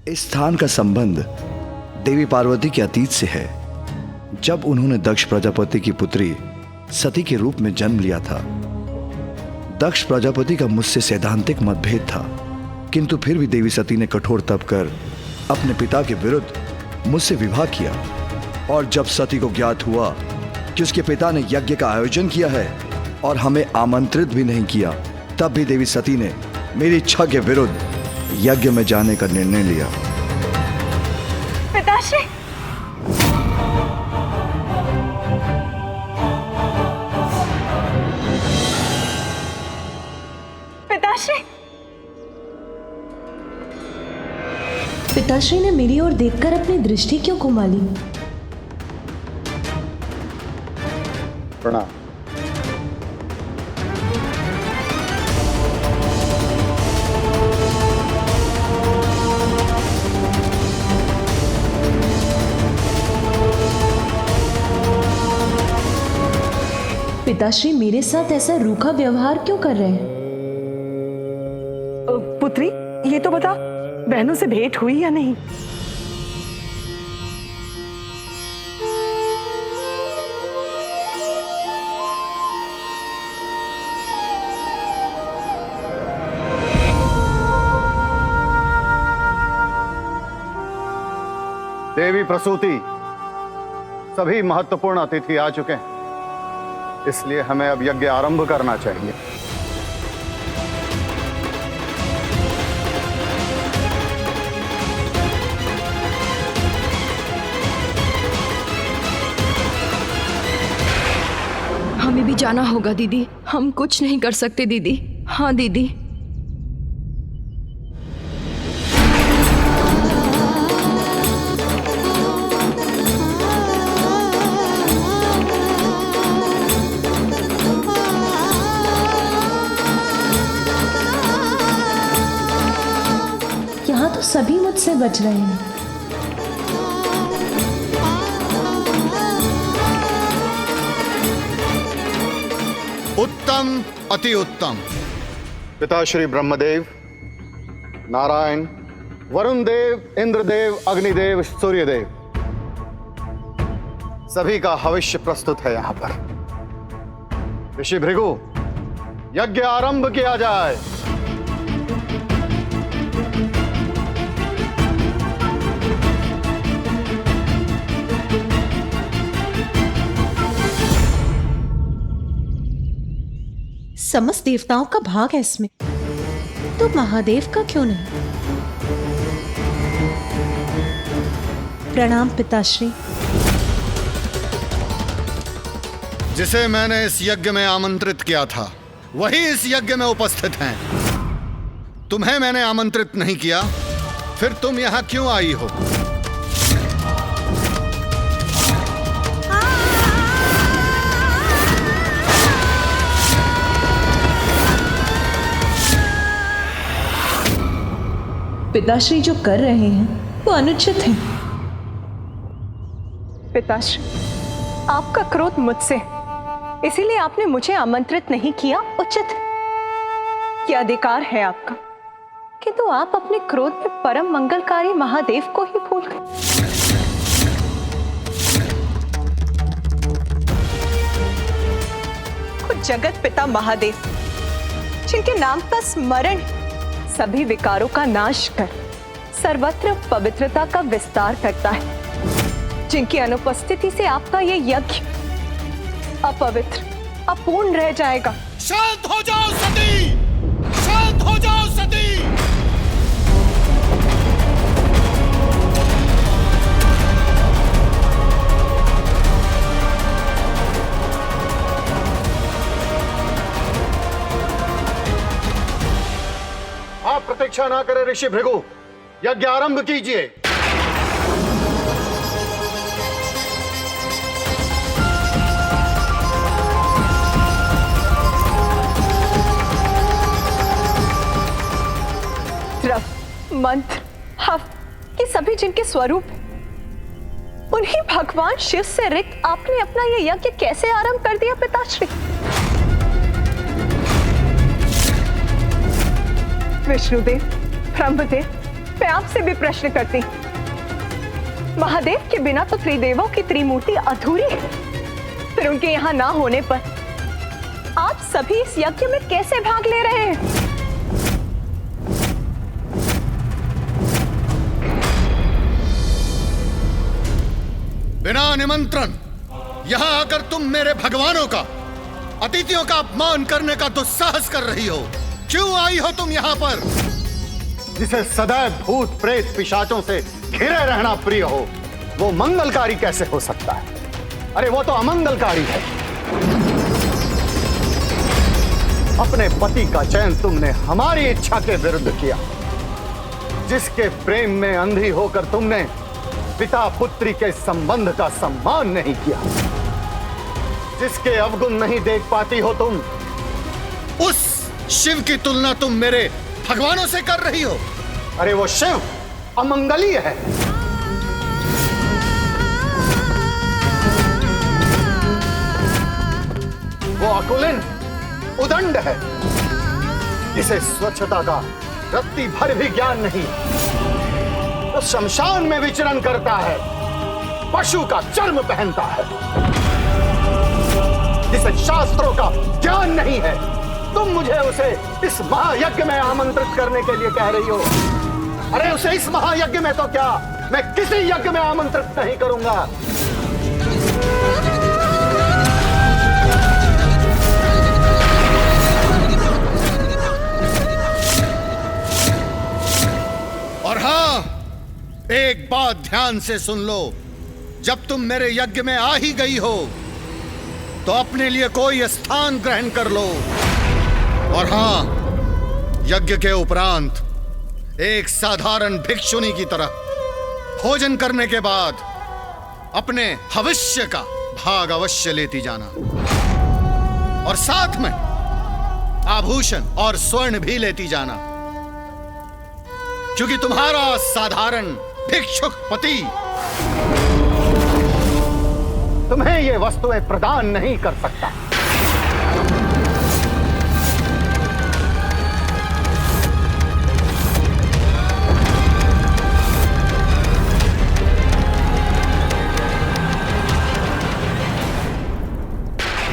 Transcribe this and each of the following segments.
इस स्थान का संबंध देवी पार्वती के अतीत से है। जब उन्होंने दक्ष प्रजापति की पुत्री सती के रूप में जन्म लिया था, दक्ष प्रजापति का मुझसे सैद्धांतिक मतभेद था, किंतु फिर भी देवी सती ने कठोर तप कर अपने पिता के विरुद्ध मुझसे विवाह किया। और जब सती को ज्ञात हुआ कि उसके पिता ने यज्ञ का आयोजन किया है और हमें आमंत्रित भी नहीं किया, तब भी देवी सती ने मेरी इच्छा के विरुद्ध यज्ञ में जाने का निर्णय लिया। पिताश्री, पिताश्री, पिताश्री ने मेरी ओर देखकर अपनी दृष्टि क्यों घुमा ली? प्रणाम। पिताश्री मेरे साथ ऐसा रूखा व्यवहार क्यों कर रहे हैं? पुत्री, ये तो बता, बहनों से भेंट हुई या नहीं? देवी प्रसूति, सभी महत्वपूर्ण अतिथि आ चुके हैं, इसलिए हमें अब यज्ञ आरंभ करना चाहिए। हमें भी जाना होगा दीदी, हम कुछ नहीं कर सकते दीदी। हाँ दीदी। यहाँ तो सभी मुझसे बच रहे हैं। उत्तम, अति उत्तम। पिता श्री ब्रह्मदेव, नारायण, वरुण देव, इंद्रदेव, अग्निदेव, सूर्यदेव, सभी का हविष्य प्रस्तुत है यहां पर। ऋषि भृगु, यज्ञ आरंभ किया जाए। समस्त देवताओं का भाग है इसमें, तो महादेव का क्यों नहीं? प्रणाम पिताश्री। जिसे मैंने इस यज्ञ में आमंत्रित किया था, वही इस यज्ञ में उपस्थित हैं। तुम्हें मैंने आमंत्रित नहीं किया, फिर तुम यहां क्यों आई हो? पिताश्री जो कर रहे हैं वो अनुचित है। पिताश्री, आपका क्रोध मुझसे, इसीलिए आपने मुझे आमंत्रित नहीं किया, उचित है। यह अधिकार है आपका, किंतु आप अपने क्रोध में परम मंगलकारी महादेव को ही भूल गए। खुद जगत पिता महादेव, जिनके नाम का स्मरण सभी विकारों का नाश कर सर्वत्र पवित्रता का विस्तार करता है, जिनकी अनुपस्थिति से आपका ये यज्ञ अपवित्र, अपूर्ण रह जाएगा। शांत हो जाओ सती! शांत हो जाओ सती! आप प्रतीक्षा ना करें ऋषि भृगु, यज्ञ आरंभ कीजिए। द्रव, मंत्र, हव, ये सभी जिनके स्वरूप हैं, उन्हीं भगवान शिव से रिक्त आपने अपना ये यज्ञ कैसे आरंभ कर दिया पिताश्री? विष्णुदेव, ब्रह्मदेव, मैं आपसे भी प्रश्न करती, महादेव के बिना तो त्रिदेवों की त्रिमूर्ति अधूरी है। फिर उनके यहां ना होने पर आप सभी इस यज्ञ में कैसे भाग ले रहे हैं? बिना निमंत्रण यहां आकर तुम मेरे भगवानों का, अतिथियों का अपमान करने का दुस्साहस कर रही हो। क्यों आई हो तुम यहां पर? जिसे सदैव भूत प्रेत पिशाचों से घिरे रहना प्रिय हो, वो मंगलकारी कैसे हो सकता है? अरे वो तो अमंगलकारी है। अपने पति का चयन तुमने हमारी इच्छा के विरुद्ध किया। जिसके प्रेम में अंधी होकर तुमने पिता पुत्री के संबंध का सम्मान नहीं किया, जिसके अवगुण नहीं देख पाती हो तुम, उस शिव की तुलना तुम मेरे भगवानों से कर रही हो। अरे वो शिव अमंगलीय है। वो अकुलिन उदंड है, जिसे स्वच्छता का रत्ती भर भी ज्ञान नहीं। वो शमशान में विचरण करता है, पशु का चर्म पहनता है, जिसे शास्त्रों का ज्ञान नहीं है। तुम मुझे उसे इस महायज्ञ में आमंत्रित करने के लिए कह रही हो। अरे उसे इस महायज्ञ में तो क्या, मैं किसी यज्ञ में आमंत्रित नहीं करूंगा। और हां, एक बात ध्यान से सुन लो। जब तुम मेरे यज्ञ में आ ही गई हो तो अपने लिए कोई स्थान ग्रहण कर लो। और हां, यज्ञ के उपरांत एक साधारण भिक्षुनी की तरह भोजन करने के बाद अपने भविष्य का भाग अवश्य लेती जाना, और साथ में आभूषण और स्वर्ण भी लेती जाना, क्योंकि तुम्हारा साधारण भिक्षुक पति तुम्हें ये वस्तुएं प्रदान नहीं कर सकता।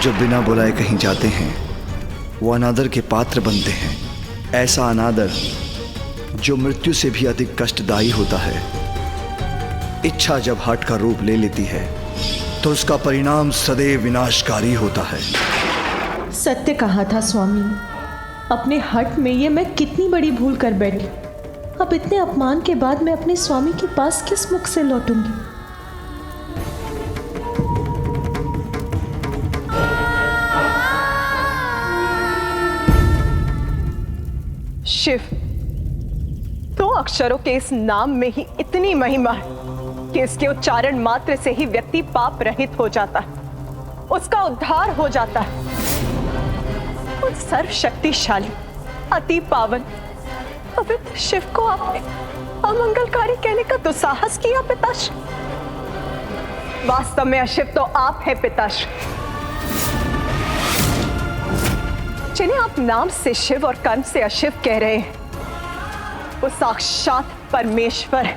जो बिना बुलाए कहीं जाते हैं वो अनादर के पात्र बनते हैं। ऐसा अनादर जो मृत्यु से भी अधिक कष्टदायी होता है। इच्छा जब हठ का रूप ले लेती है तो उसका परिणाम सदैव विनाशकारी होता है। सत्य कहा था स्वामी ने। अपने हठ में ये मैं कितनी बड़ी भूल कर बैठी। अब इतने अपमान के बाद मैं अपने स्वामी के पास किस मुख से लौटूंगी? शिव, दो अक्षरों के इस नाम में ही इतनी महिमा है कि इसके उच्चारण मात्र से ही व्यक्ति पाप रहित हो जाता है, उसका उद्धार हो जाता है। उस सर्वशक्तिशाली, अति पावन, पवित्र शिव को आपने अमंगलकारी कहने का दुस्साहस किया पिताश्री। वास्तव में अशिव तो आप हैं पिताश्री। जिन्हें आप नाम से शिव और कर्म से अशिव कह रहे हैं, वो साक्षात परमेश्वर है,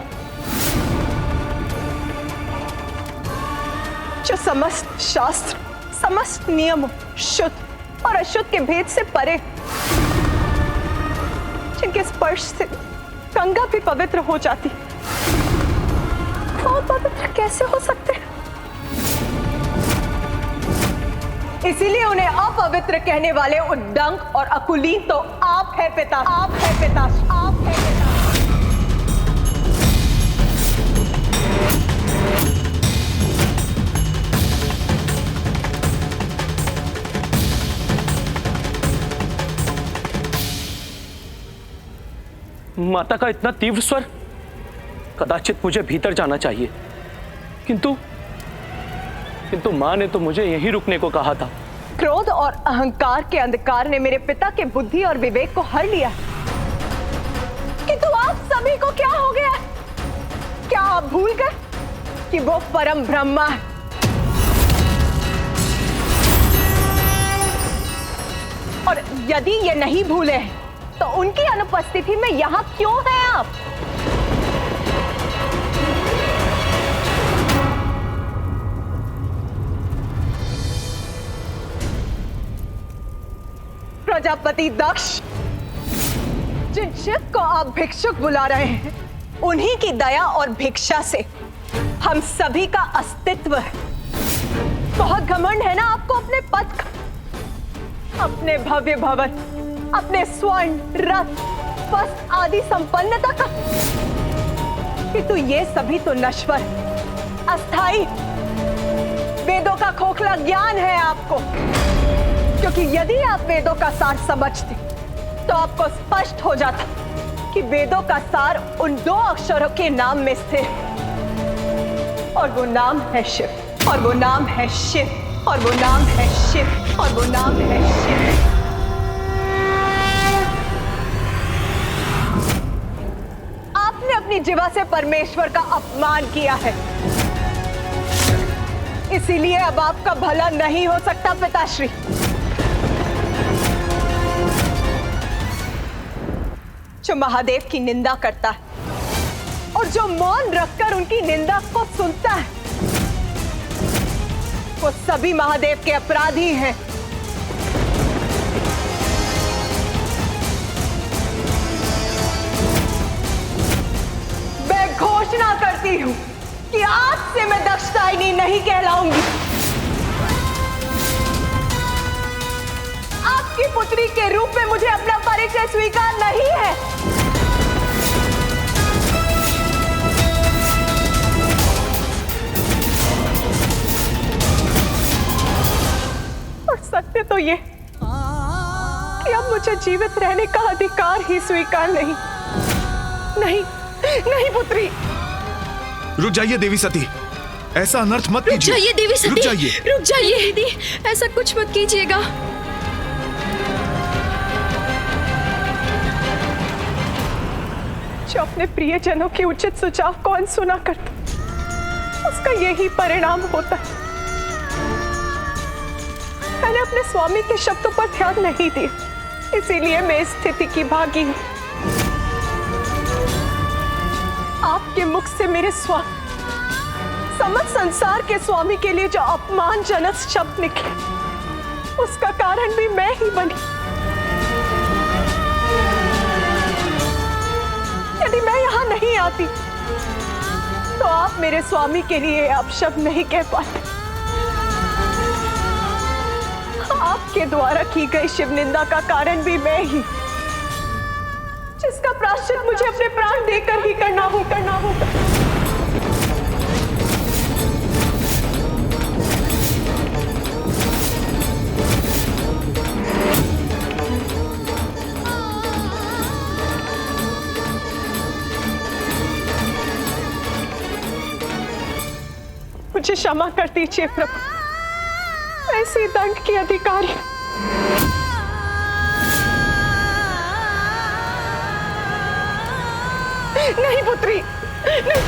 जो समस्त शास्त्र, समस्त नियमों, शुद्ध और अशुद्ध के भेद से परे, जिनके स्पर्श से गंगा भी पवित्र हो जाती, वो पवित्र कैसे हो सकते हैं? इसीलिए उन्हें अपवित्र कहने वाले उद्दंड और अकुलीन तो आप है पिता, आप है पिता, आप है पिता। माता का इतना तीव्र स्वर, कदाचित मुझे भीतर जाना चाहिए, किंतु मां ने तो मुझे यहीं रुकने को कहा था। क्रोध और अहंकार के अंधकार ने मेरे पिता के बुद्धि और विवेक को हर लिया, किंतु आप सभी को क्या हो गया? क्या आप भूल गए कि वो परम ब्रह्मा है? और यदि ये नहीं भूले हैं तो उनकी अनुपस्थिति में यहां क्यों हैं आप? प्रजापति दक्ष, जिन शिव को आप भिक्षुक बुला रहे हैं, उन्हीं की दया और भिक्षा से हम सभी का अस्तित्व है। बहुत घमंड है ना आपको अपने पद का, अपने भव्य भवन, अपने स्वर्ण रथ वस्त्र आदि संपन्नता का, किंतु ये सभी तो नश्वर, अस्थाई, वेदों का खोखला ज्ञान है आपको। क्योंकि यदि आप वेदों का सार समझते तो आपको स्पष्ट हो जाता कि वेदों का सार उन 2 अक्षरों के नाम में स्थिर है, और वो नाम है शिव, और वो नाम है शिव, और वो नाम है शिव, और वो नाम है शिव। आपने अपनी जीवा से परमेश्वर का अपमान किया है, इसीलिए अब आपका भला नहीं हो सकता पिताश्री। जो महादेव की निंदा करता है और जो मौन रखकर उनकी निंदा को सुनता है, वो सभी महादेव के अपराधी हैं। मैं घोषणा करती हूं कि आज से मैं दक्षदायिनी नहीं कहलाऊंगी। आपकी पुत्री के रूप में मुझे अपना परिचय स्वीकार नहीं है। और सत्य तो ये कि अब मुझे जीवित रहने का अधिकार ही स्वीकार नहीं। नहीं, नहीं पुत्री। रुक जाइए देवी सती, ऐसा अनर्थ मत कीजिए। रुक जाइए देवी सती, रुक जाइए, रुक जाइए दीदी, ऐसा कुछ मत कीजिएगा। जो अपने प्रियजनों के उचित सुझाव कौन सुना करता, उसका यही परिणाम होता है। मैंने अपने स्वामी के शब्दों पर ध्यान नहीं दिया, इसीलिए मैं इस स्थिति की भागी हूं। आपके मुख से मेरे स्वामी, समस्त संसार के स्वामी के लिए जो अपमानजनक शब्द निकले, उसका कारण भी मैं ही बनी। यदि मैं यहां नहीं आती तो आप मेरे स्वामी के लिए अपशब्द नहीं कह पाते। आपके द्वारा की गई शिव निंदा का कारण भी मैं ही, जिसका प्रायश्चित मुझे अपने प्राण देकर ही करना होगा। मुझे क्षमा कर दीजिए प्रभु, ऐसे दंड की अधिकारी। नहीं पुत्री, नहीं।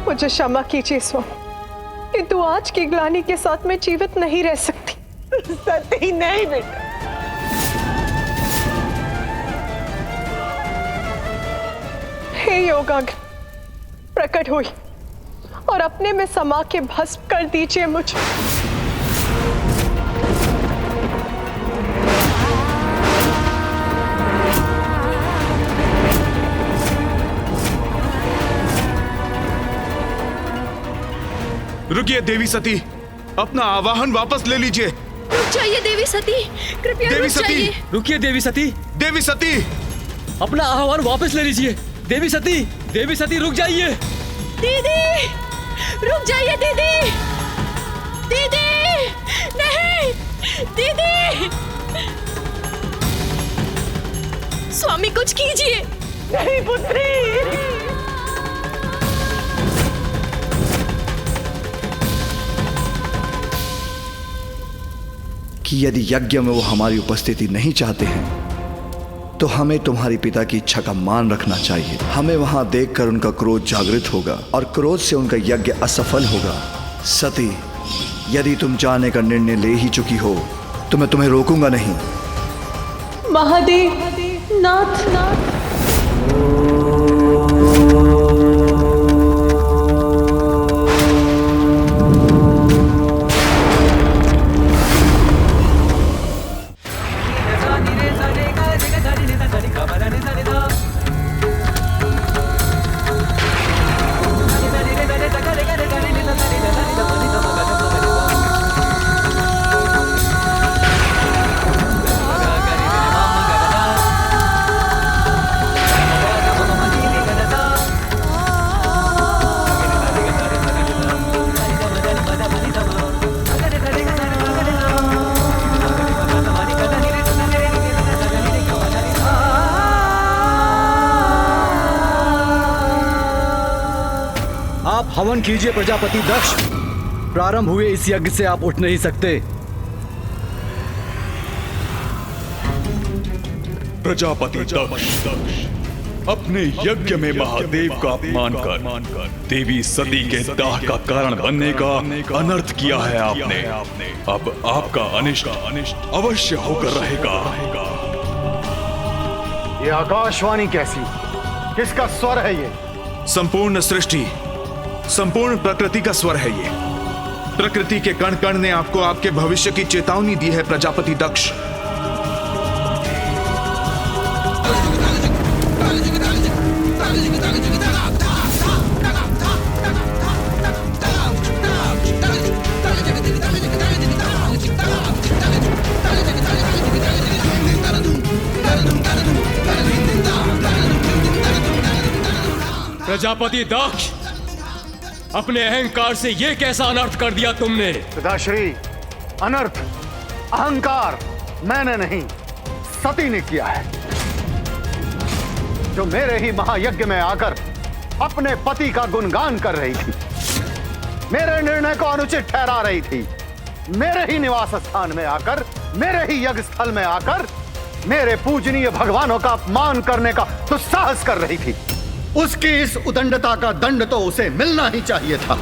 मुझे क्षमा कीजिए स्वामी, किंतु आज की ग्लानि के साथ मैं जीवित नहीं रह सकती। सती नहीं बेटा। हे योगाग्नि, प्रकट हुई और अपने में समा के भस्म कर दीजिए मुझे। रुकिए देवी सती, अपना आवाहन वापस ले लीजिए। रुक जाइए देवी सती, कृपया देवी रुक सती, जाइए। रुकिए देवी सती, देवी सती, अपना आह्वान वापस ले लीजिए। देवी सती, देवी सती रुक जाइए। दीदी, रुक जाइए दीदी, दीदी, नहीं, दीदी, स्वामी कुछ कीजिए। नहीं पुत्री, कि यदि यज्ञ में वो हमारी उपस्थिति नहीं चाहते हैं तो हमें तुम्हारे पिता की इच्छा का मान रखना चाहिए। हमें वहां देखकर उनका क्रोध जागृत होगा और क्रोध से उनका यज्ञ असफल होगा। सती, यदि तुम जाने का निर्णय ले ही चुकी हो तो मैं तुम्हें रोकूंगा नहीं। महादेव नाथ नाथ आप हवन कीजिए प्रजापति दक्ष। प्रारंभ हुए इस यज्ञ से आप उठ नहीं सकते। प्रजापति दक्ष अपने यज्ञ में महादेव का अपमान कर देवी सती के दाह का कारण बनने का अनर्थ किया है आपने। अब आपका अनिष्ट अवश्य होकर रहेगा। ये आकाशवाणी कैसी? किसका स्वर है ये? संपूर्ण सृष्टि, संपूर्ण प्रकृति का स्वर है ये। प्रकृति के कण कण ने आपको आपके भविष्य की चेतावनी दी है प्रजापति दक्ष। प्रजापति दक्ष, अपने अहंकार से ये कैसा अनर्थ कर दिया तुमने? पिताश्री, अनर्थ अहंकार मैंने नहीं, सती ने किया है, जो मेरे ही महायज्ञ में आकर अपने पति का गुणगान कर रही थी, मेरे निर्णय को अनुचित ठहरा रही थी, मेरे ही निवास स्थान में आकर, मेरे ही यज्ञ स्थल में आकर मेरे पूजनीय भगवानों का अपमान करने का दुस्साहस कर रही थी। उसकी इस उदंडता का दंड तो उसे मिलना ही चाहिए था।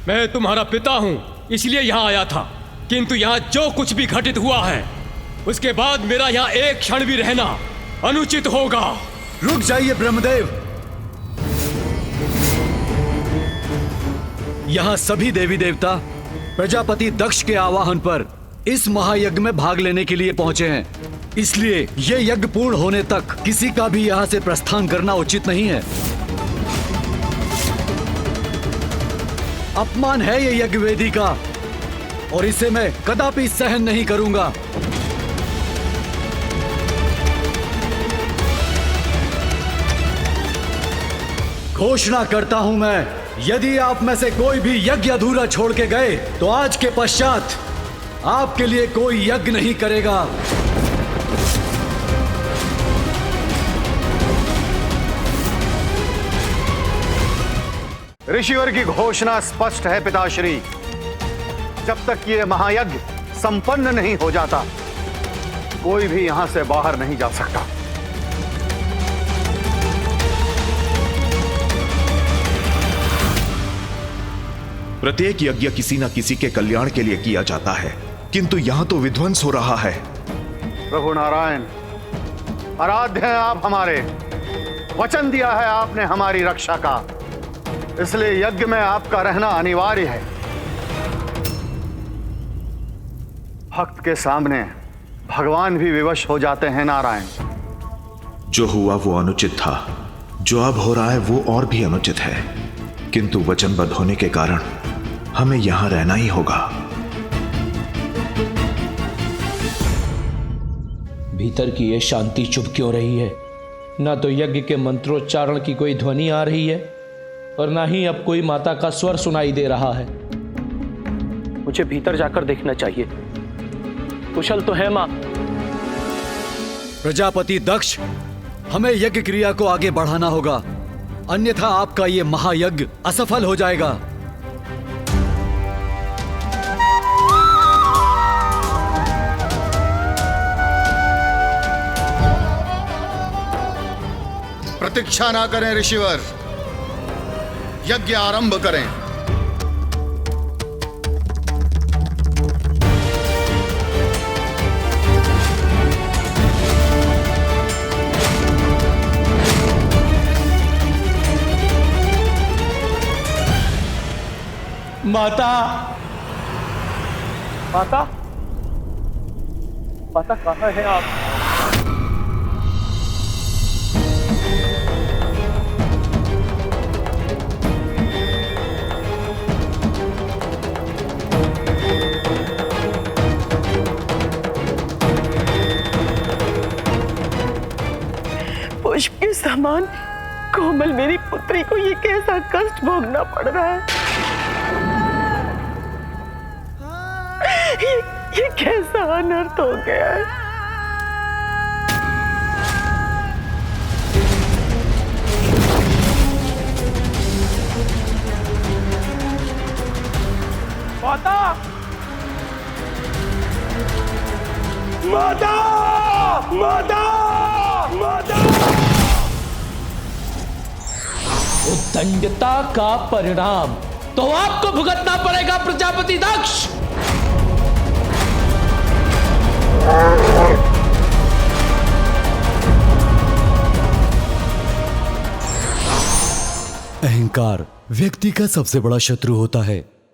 मैं तुम्हारा पिता हूं, इसलिए यहां आया था, किंतु यहां जो कुछ भी घटित हुआ है उसके बाद मेरा यहां एक क्षण भी रहना अनुचित होगा। रुक जाइए ब्रह्मदेव। यहां सभी देवी देवता प्रजापति दक्ष के आवाहन पर इस महायज्ञ में भाग लेने के लिए पहुंचे हैं, इसलिए ये यज्ञ पूर्ण होने तक किसी का भी यहां से प्रस्थान करना उचित नहीं है। अपमान है ये यज्ञ वेदी का और इसे मैं कदापि सहन नहीं करूंगा। घोषणा करता हूं मैं, यदि आप में से कोई भी यज्ञ अधूरा छोड़ के गए तो आज के पश्चात आपके लिए कोई यज्ञ नहीं करेगा। ऋषिवर की घोषणा स्पष्ट है पिताश्री, जब तक ये महायज्ञ संपन्न नहीं हो जाता कोई भी यहां से बाहर नहीं जा सकता। प्रत्येक यज्ञ किसी न किसी के कल्याण के लिए किया जाता है, किंतु यहां तो विध्वंस हो रहा है। प्रभु नारायण, आराध्य हैं आप हमारे, वचन दिया है आपने हमारी रक्षा का, इसलिए यज्ञ में आपका रहना अनिवार्य है। भक्त के सामने भगवान भी विवश हो जाते हैं नारायण। जो हुआ वो अनुचित था, जो अब हो रहा है वो और भी अनुचित है, किंतु वचनबद्ध होने के कारण हमें यहां रहना ही होगा। भीतर की ये शांति चुप क्यों रही है? ना तो यज्ञ के मंत्रोच्चारण की कोई ध्वनि आ रही है और ना ही अब कोई माता का स्वर सुनाई दे रहा है। मुझे भीतर जाकर देखना चाहिए। कुशल तो है मां। प्रजापति दक्ष, हमें यज्ञ क्रिया को आगे बढ़ाना होगा, अन्यथा आपका ये महायज्ञ असफल हो जाएगा। प्रतीक्षा ना करें ऋषिवर, यज्ञ आरंभ करें। माता, माता, माता कहाँ हैं आप? पुष्प के समान कोमल मेरी पुत्री को ये कैसा कष्ट भोगना पड़ रहा है। ये कैसा अनर्थ हो गया है। माता, माता, माता, माता। उद्दंडता का परिणाम तो आपको भुगतना पड़ेगा प्रजापति दक्ष। अहंकार व्यक्ति का सबसे बड़ा शत्रु होता है।